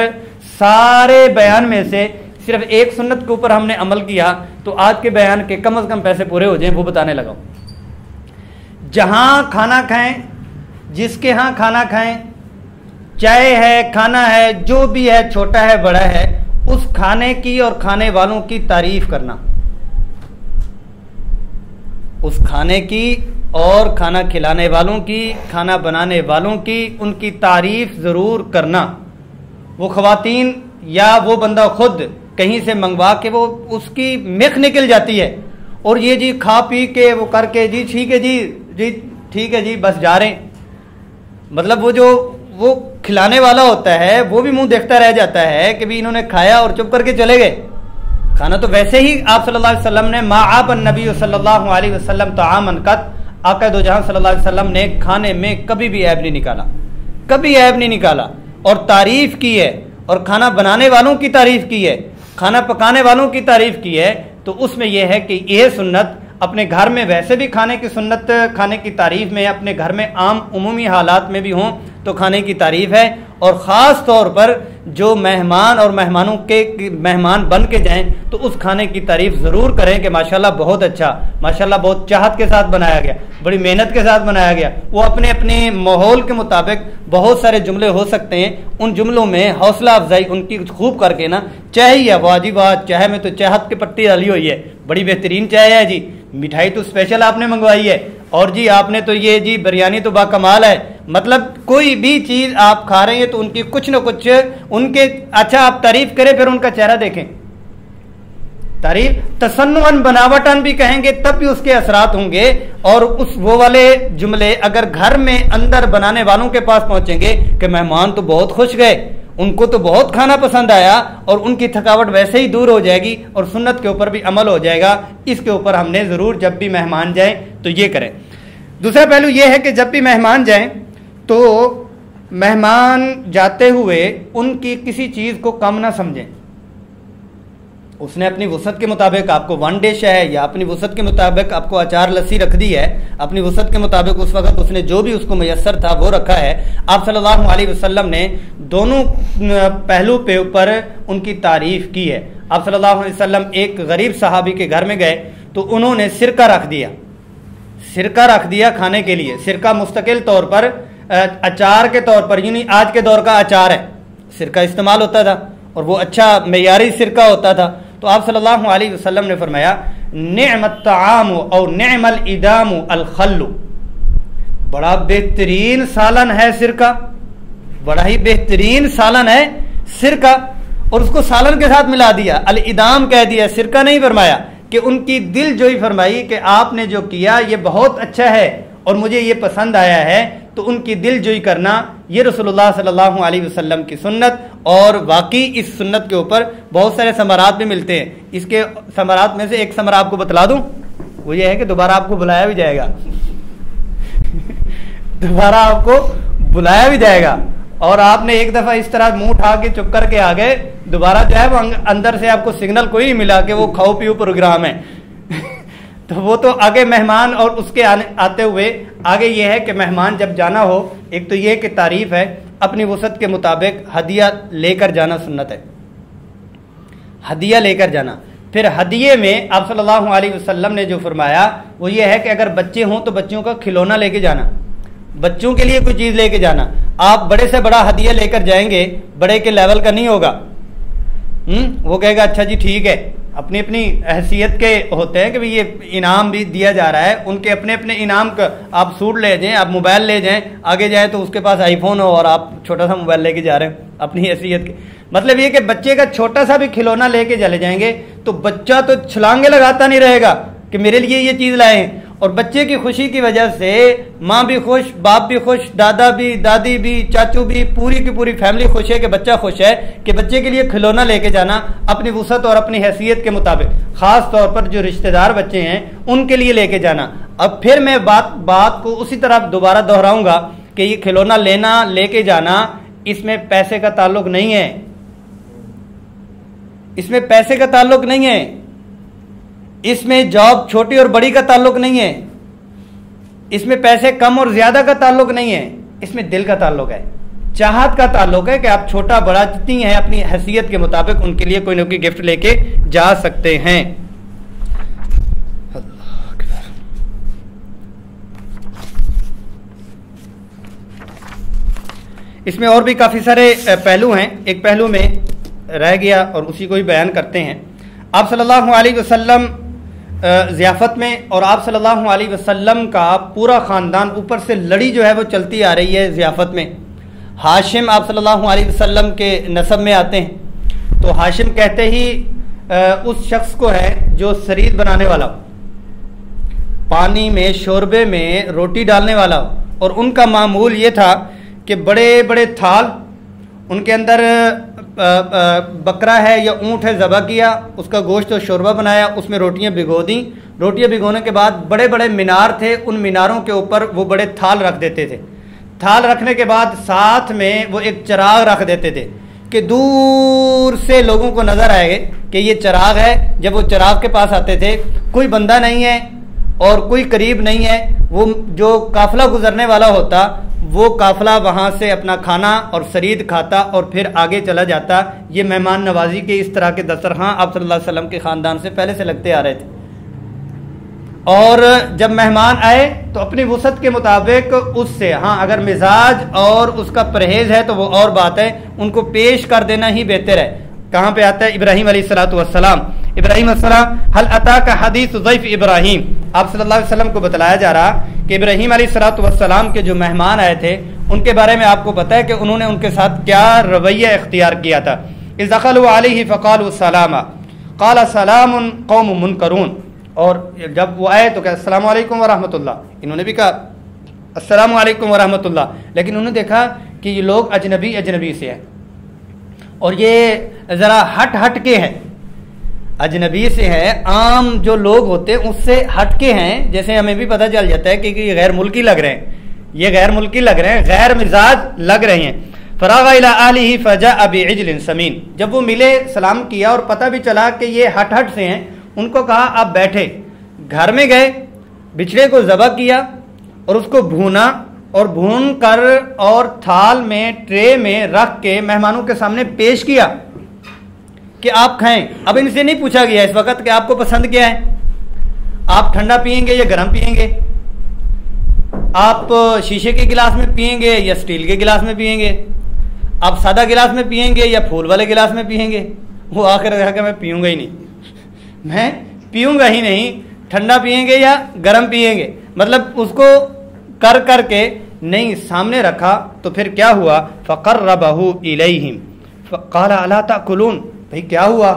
[SPEAKER 1] سارے بیان میں سے صرف ایک سنت کے اوپر ہم نے عمل کیا تو آج کے بیان کے کم از کم پیسے پورے ہو جائیں، وہ بتانے لگا ہوں۔ جہاں کھانا کھائیں، جس کے ہاں کھانا کھائیں، چائے ہے، کھانا ہے، جو بھی ہے، چھوٹا ہے بڑا ہے، اس کھانے کی اور کھانے والوں کی تعریف کرنا، اس کھانے کی اور کھانا کھلانے والوں کی، کھانا بنانے والوں کی، ان کی تعریف ضرور کرنا۔ وہ خواتین یا وہ بندہ خود کہیں سے منگوا کے وہ اس کی مکھ نکل جاتی ہے، اور یہ جی کھا پی کے وہ کر کے جی ٹھیک ہے جی ٹھیک ہے جی بس جا رہے ہیں، مطلب وہ کھلانے والا ہوتا ہے وہ بھی منہ دیکھتا رہ جاتا ہے کہ بھی انہوں نے کھایا اور چپ کر کے چلے گئے۔ کھانا تو ویسے ہی آپ صلی اللہ علیہ وسلم نے ما عاب النبی صلی اللہ علیہ وسلم طعاما قط، آقا دو جہاں صلی اللہ علیہ وسلم نے کھانے میں کبھی بھی عیب نہیں نکالا، کبھی عیب نہیں نکالا، اور تعریف کی ہے، اور کھانا بنانے والوں کی تعریف کی ہے، کھانا پکانے والوں کی تعریف کی ہے۔ تو اس میں یہ ہے کہ یہ سنت اپنے گھر میں ویسے بھی کھانے کی سنت، کھانے کی تعریف میں اپنے گھر میں عام عمومی حالات میں بھی ہوں تو کھانے کی تعریف ہے، اور خاص طور پر جو مہمان اور مہمانوں کے مہمان بن کے جائیں تو اس کھانے کی تعریف ضرور کریں کہ ماشاءاللہ بہت اچھا، ماشاءاللہ بہت چاہت کے ساتھ بنایا گیا، بڑی محنت کے ساتھ بنایا گیا۔ وہ اپنے اپنے ماحول کے مطابق بہت سارے جملے ہو سکتے ہیں، ان جملوں میں حوصلہ افزائی ان کی خوب کر کے نا، چائے ہی ہے، واہ جی واہ، چائے میں تو چاہت کی پٹی ڈالی ہوئی ہے، بڑی بہترین چائے ہے جی، مٹھائی تو اسپیشل آپ نے منگوائی ہے، اور جی آپ نے تو یہ جی بریانی تو با کمال ہے۔ مطلب کوئی بھی چیز آپ کھا رہے ہیں تو ان کی کچھ نہ کچھ ان کے، اچھا آپ تعریف کریں پھر ان کا چہرہ دیکھیں، تعریف تصنعاً بناوٹاً بھی کہیں گے تب بھی اس کے اثرات ہوں گے، اور اس وہ والے جملے اگر گھر میں اندر بنانے والوں کے پاس پہنچیں گے کہ مہمان تو بہت خوش گئے، ان کو تو بہت کھانا پسند آیا، اور ان کی تھکاوٹ ویسے ہی دور ہو جائے گی اور سنت کے اوپر بھی عمل ہو جائے گا۔ اس کے اوپر ہم نے ضرور جب بھی مہمان جائیں تو یہ کریں۔ دوسرا پہلو یہ ہے کہ جب بھی مہمان جائیں تو مہمان جاتے ہوئے ان کی کسی چیز کو کم نہ سمجھیں، اس نے اپنی وسعت کے مطابق آپ کو 1 ڈش ہے یا اپنی وسعت کے مطابق آپ کو اچار لسی رکھ دی ہے، اپنی وسعت کے مطابق اس وقت اس نے جو بھی اس کو میسر تھا وہ رکھا ہے۔ آپ صلی اللہ علیہ وسلم نے دونوں پہلو پہ اوپر ان کی تعریف کی ہے۔ آپ صلی اللہ علیہ وسلم ایک غریب صحابی کے گھر میں گئے تو انہوں نے سرکہ رکھ دیا کھانے کے لیے۔ سرکہ مستقل طور پر اچار کے طور پر، یعنی آج کے دور کا اچار ہے، سرکہ استعمال ہوتا تھا اور وہ اچھا معیاری سرکہ ہوتا تھا۔ تو آپ صلی اللہ علیہ وسلم نے فرمایا نعم الطعام اور نعم الادام الخل، بڑا بہترین سالن ہے سرکہ، بڑا ہی بہترین سالن ہے سرکہ، اور اس کو سالن کے ساتھ ملا دیا، الادام کہہ دیا، سرکہ نہیں فرمایا، کہ ان کی دل جوئی فرمائی کہ آپ نے جو کیا یہ بہت اچھا ہے اور مجھے یہ پسند آیا ہے، تو ان کی دل جوئی کرنا یہ رسول اللہ صلی اللہ علیہ وسلم کی سنت، اور واقعی اس سنت کے اوپر بہت سارے ثمرات بھی ملتے ہیں۔ اس کے ثمرات میں سے ایک ثمرہ آپ کو بتلا دوں، وہ یہ ہے کہ دوبارہ آپ کو بلایا بھی جائے گا دوبارہ آپ کو بلایا بھی جائے گا، اور آپ نے ایک دفعہ اس طرح منہ اٹھا کے چپ کر کے آ گئے، دوبارہ جو ہے وہ اندر سے آپ کو سگنل کوئی نہیں ملا کہ وہ کھاؤ پیو پروگرام ہے تو وہ تو آگے مہمان اور اس کے آتے ہوئے آگے یہ ہے کہ مہمان جب جانا ہو، ایک تو یہ کہ تعریف ہے، اپنی وسعت کے مطابق ہدیہ لے کر جانا سنت ہے، ہدیہ لے کر جانا۔ پھر ہدیے میں آپ صلی اللہ علیہ وسلم نے جو فرمایا وہ یہ ہے کہ اگر بچے ہوں تو بچوں کا کھلونا لے کے جانا، بچوں کے لیے کوئی چیز لے کے جانا۔ آپ بڑے سے بڑا ہدیہ لے کر جائیں گے، بڑے کے لیول کا نہیں ہوگا، وہ کہے گا اچھا جی ٹھیک ہے، اپنی اپنی حیثیت کے ہوتے ہیں کہ یہ انعام بھی دیا جا رہا ہے، ان کے اپنے اپنے انعام کا، آپ سوٹ لے جائیں، آپ موبائل لے جائیں، آگے جائیں تو اس کے پاس آئی فون ہو اور آپ چھوٹا سا موبائل لے کے جا رہے ہیں اپنی حیثیت کے۔ مطلب یہ کہ بچے کا چھوٹا سا بھی کھلونا لے کے چلے جائیں گے تو بچہ تو چھلانگے لگاتا نہیں رہے گا کہ میرے لیے یہ چیز لائے ہیں، اور بچے کی خوشی کی وجہ سے ماں بھی خوش، باپ بھی خوش، دادا بھی، دادی بھی، چاچو بھی، پوری کی پوری فیملی خوش ہے کہ بچہ خوش ہے، کہ بچے کے لیے کھلونا لے کے جانا اپنی وسعت اور اپنی حیثیت کے مطابق، خاص طور پر جو رشتہ دار بچے ہیں ان کے لیے لے کے جانا۔ اب پھر میں بات کو اسی طرح دوبارہ دہراؤں گا کہ یہ کھلونا لینا، لے کے جانا، اس میں پیسے کا تعلق نہیں ہے، اس میں پیسے کا تعلق نہیں ہے، اس میں جاب چھوٹی اور بڑی کا تعلق نہیں ہے، اس میں پیسے کم اور زیادہ کا تعلق نہیں ہے، اس میں دل کا تعلق ہے، چاہت کا تعلق ہے کہ آپ چھوٹا بڑا جتنی ہیں اپنی حیثیت کے مطابق ان کے لیے کوئی نہ کوئی گفٹ لے کے جا سکتے ہیں۔ اس میں اور بھی کافی سارے پہلو ہیں، ایک پہلو میں رہ گیا اور اسی کو ہی بیان کرتے ہیں۔ آپ صلی اللہ علیہ وسلم ضیافت میں، اور آپ صلی اللہ علیہ وسلم کا پورا خاندان اوپر سے لڑی جو ہے وہ چلتی آ رہی ہے ضیافت میں۔ ہاشم آپ صلی اللہ علیہ وسلم کے نسب میں آتے ہیں، تو ہاشم کہتے ہی اس شخص کو ہے جو سرید بنانے والا ہو، پانی میں شوربے میں روٹی ڈالنے والا ہو، اور ان کا معمول یہ تھا کہ بڑے بڑے تھال، ان کے اندر بکرا ہے یا اونٹ ہے ذبح کیا، اس کا گوشت و شوربہ بنایا، اس میں روٹیاں بھگو دیں، روٹیاں بھگونے کے بعد بڑے بڑے مینار تھے، ان میناروں کے اوپر وہ بڑے تھال رکھ دیتے تھے، تھال رکھنے کے بعد ساتھ میں وہ ایک چراغ رکھ دیتے تھے کہ دور سے لوگوں کو نظر آئے گے کہ یہ چراغ ہے۔ جب وہ چراغ کے پاس آتے تھے کوئی بندہ نہیں ہے اور کوئی قریب نہیں ہے، وہ جو قافلہ گزرنے والا ہوتا وہ قافلہ وہاں سے اپنا کھانا اور سرید کھاتا اور پھر آگے چلا جاتا۔ یہ مہمان نوازی کے اس طرح کے دسترخوان آپ صلی اللہ علیہ وسلم کے خاندان سے پہلے سے لگتے آ رہے تھے، اور جب مہمان آئے تو اپنی وسعت کے مطابق اس سے، ہاں اگر مزاج اور اس کا پرہیز ہے تو وہ اور بات ہے، ان کو پیش کر دینا ہی بہتر ہے۔ کہاں پہ آتا ہے؟ ابراہیم علیہ السلام، ابراہیم السلام، حل اتاک حدیث ضیف ابراہیم، آپ صلی اللہ علیہ وسلم کو بتلایا جا رہا کہ ابراہیم علیہ السلام کے جو مہمان آئے تھے ان کے بارے میں آپ کو پتہ ہے کہ انہوں نے ان کے ساتھ کیا رویہ اختیار کیا تھا۔ اذ دخلوا علیہ فقالوا سلاما قال سلام قوم منکرون، اور جب وہ آئے تو کہا السلام علیکم ورحمۃ اللہ، انہوں نے بھی کہا السلام علیکم ورحمۃ اللہ، لیکن انہوں نے دیکھا کہ یہ لوگ اجنبی سے ہیں اور یہ ذرا ہٹ کے ہیں، اجنبی سے ہیں، عام جو لوگ ہوتے ہیں اس سے ہٹ کے ہیں، جیسے ہمیں بھی پتہ چل جاتا ہے کہ یہ غیر ملکی لگ رہے ہیں، یہ غیر ملکی لگ رہے ہیں، غیر مزاج لگ رہے ہیں۔ فراغ الی اہلہ فجاء بعجل سمین، جب وہ ملے سلام کیا اور پتہ بھی چلا کہ یہ ہٹ سے ہیں، ان کو کہا آپ بیٹھے، گھر میں گئے، بچڑے کو ذبح کیا اور اس کو بھونا اور بھون کر اور تھال میں ٹرے میں رکھ کے مہمانوں کے سامنے پیش کیا کہ آپ کھائیں۔ اب ان سے نہیں پوچھا گیا اس وقت کہ آپ کو پسند کیا ہے، آپ ٹھنڈا پئیں گے یا گرم پئیں گے، آپ شیشے کے گلاس میں پئیں گے یا سٹیل کے گلاس میں پئیں گے، آپ سادہ گلاس میں پئیں گے یا پھول والے گلاس میں پئیں گے۔ وہ آخر کہا کہ میں پیوں گا ہی نہیں، میں پیوں گا ہی نہیں، ٹھنڈا پئیں گے یا گرم پئیں گے۔ مطلب اس کو کر کر کے نہیں سامنے رکھا تو پھر کیا ہوا، فقربہ الیہم فقال الا تاکلون، بھئی کیا ہوا،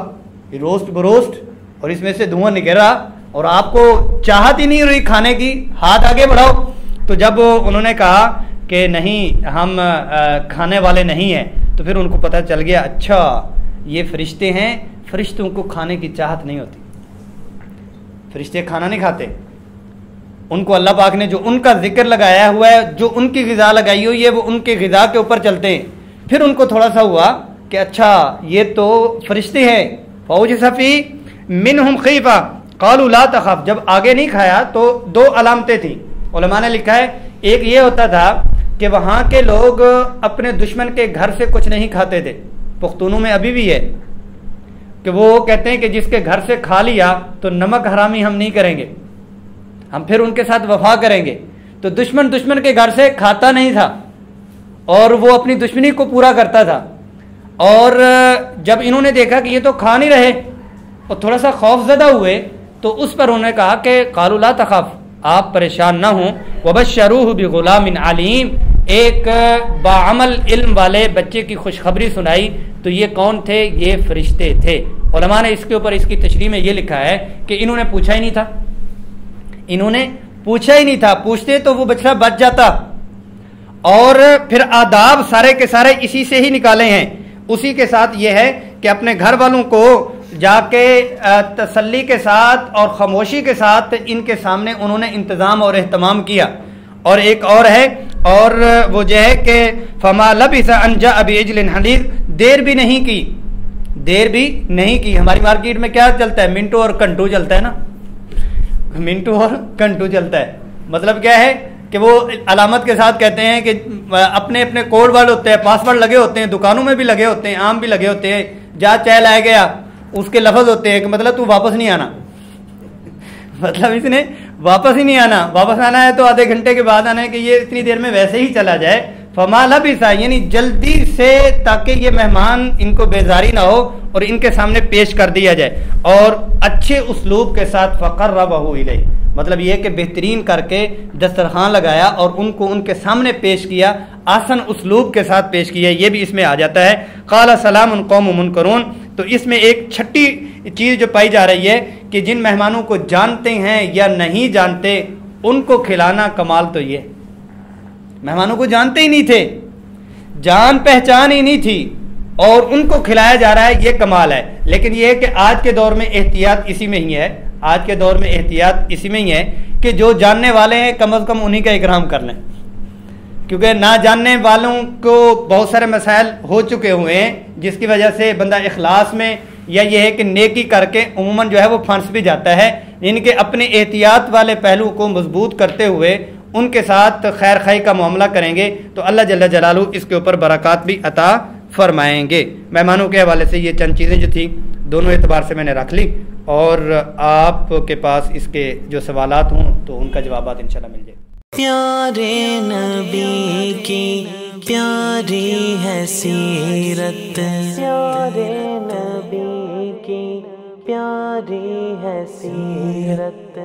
[SPEAKER 1] یہ روسٹ بروسٹ اور اس میں سے دھواں نکل رہا اور آپ کو چاہت ہی نہیں رہی کھانے کی، ہاتھ آگے بڑھاؤ۔ تو جب انہوں نے کہا کہ نہیں ہم کھانے والے نہیں ہیں، تو پھر ان کو پتہ چل گیا اچھا یہ فرشتے ہیں، فرشتوں کو کھانے کی چاہت نہیں ہوتی، فرشتے کھانا نہیں کھاتے، ان کو اللہ پاک نے جو ان کا ذکر لگایا ہوا ہے، جو ان کی غذا لگائی ہوئی ہے، وہ ان کی غذا کے اوپر چلتے ہیں۔ پھر ان کو تھوڑا سا ہوا کہ اچھا یہ تو فرشتے ہیں، فوجس فی منہم خیفہ قالوا لا تخف، جب آگے نہیں کھایا تو دو علامتیں تھیں، علماء نے لکھا ہے ایک یہ ہوتا تھا کہ وہاں کے لوگ اپنے دشمن کے گھر سے کچھ نہیں کھاتے تھے، پختونوں میں ابھی بھی ہے کہ وہ کہتے ہیں کہ جس کے گھر سے کھا لیا تو نمک حرامی ہم نہیں کریں گے، ہم پھر ان کے ساتھ وفا کریں گے۔ تو دشمن کے گھر سے کھاتا نہیں تھا اور وہ اپنی دشمنی کو پورا کرتا تھا، اور جب انہوں نے دیکھا کہ یہ تو کھا نہیں رہے اور تھوڑا سا خوف زدہ ہوئے تو اس پر انہوں نے کہا کہ قالوا لا تخف، آپ پریشان نہ ہوں، وبشروہ بغلام علیم، ایک باعمل علم والے بچے کی خوشخبری سنائی۔ تو یہ کون تھے؟ یہ فرشتے تھے۔ علماء نے اس کے اوپر اس کی تشریح میں یہ لکھا ہے کہ انہوں نے پوچھا ہی نہیں تھا، انہوں نے پوچھا ہی نہیں تھا، پوچھتے تو وہ بچڑا بچ جاتا۔ اور پھر آداب سارے کے سارے اسی سے ہی نکالے ہیں، اسی کے ساتھ یہ ہے کہ اپنے گھر والوں کو جا کے تسلی کے ساتھ اور خاموشی کے ساتھ ان کے سامنے انہوں نے انتظام اور اہتمام کیا۔ اور ایک اور ہے، اور وہ جو ہے کہ فما لبث ان جاء بعجل حنیذ، دیر بھی نہیں کی۔ ہماری مارکیٹ میں کیا چلتا ہے؟ منٹو اور کنٹو چلتا ہے نا، منٹو اور کنٹو چلتا ہے۔ مطلب کیا ہے کہ وہ علامت کے ساتھ کہتے ہیں کہ اپنے اپنے کوڈ ورڈ ہوتے ہیں، پاس ورڈ لگے ہوتے ہیں، دکانوں میں بھی لگے ہوتے ہیں، عام بھی لگے ہوتے ہیں، جا چائے لائے گیا، اس کے لفظ ہوتے ہیں کہ مطلب تو واپس نہیں آنا، مطلب اس نے واپس ہی نہیں آنا، واپس آنا ہے تو آدھے گھنٹے کے بعد آنا ہے کہ یہ اتنی دیر میں ویسے ہی چلا جائے۔ فما لبث، یعنی جلدی سے، تاکہ یہ مہمان ان کو بیزاری نہ ہو اور ان کے سامنے پیش کر دیا جائے، اور اچھے اسلوب کے ساتھ فقربہ الیہ، مطلب یہ کہ بہترین کر کے دسترخوان لگایا اور ان کو ان کے سامنے پیش کیا، آسن اسلوب کے ساتھ پیش کیا۔ یہ بھی اس میں آ جاتا ہے۔ قال سلام قوم منکرون، تو اس میں ایک چھٹی چیز جو پائی جا رہی ہے کہ جن مہمانوں کو جانتے ہیں یا نہیں جانتے ان کو کھلانا کمال تو یہ، مہمانوں کو جانتے ہی نہیں تھے، جان پہچان ہی نہیں تھی اور ان کو کھلایا جا رہا ہے، یہ کمال ہے۔ لیکن یہ ہے کہ آج کے دور میں احتیاط اسی میں ہی ہے، آج کے دور میں احتیاط اسی میں ہی ہے کہ جو جاننے والے ہیں کم از کم انہی کا اکرام کر لیں، کیونکہ نہ جاننے والوں کو بہت سارے مسائل ہو چکے ہوئے ہیں جس کی وجہ سے بندہ اخلاص میں یا یہ ہے کہ نیکی کر کے عموماً جو ہے وہ پھنس بھی جاتا ہے۔ ان کے اپنے احتیاط والے پہلو کو مضبوط کرتے ہوئے ان کے ساتھ خیر خواہی کا معاملہ کریں گے تو اللہ جل جلالہ اس کے اوپر برکات بھی عطا فرمائیں گے۔ مہمانوں کے حوالے سے یہ چند چیزیں جو تھیں دونوں اعتبار سے میں نے رکھ لی، اور آپ کے پاس اس کے جو سوالات ہوں تو ان کا جوابات انشاءاللہ مل جائے۔
[SPEAKER 2] پیارے نبی کی پیاری ہے سیرت، پیارے نبی کی پیاری ہے سیرت،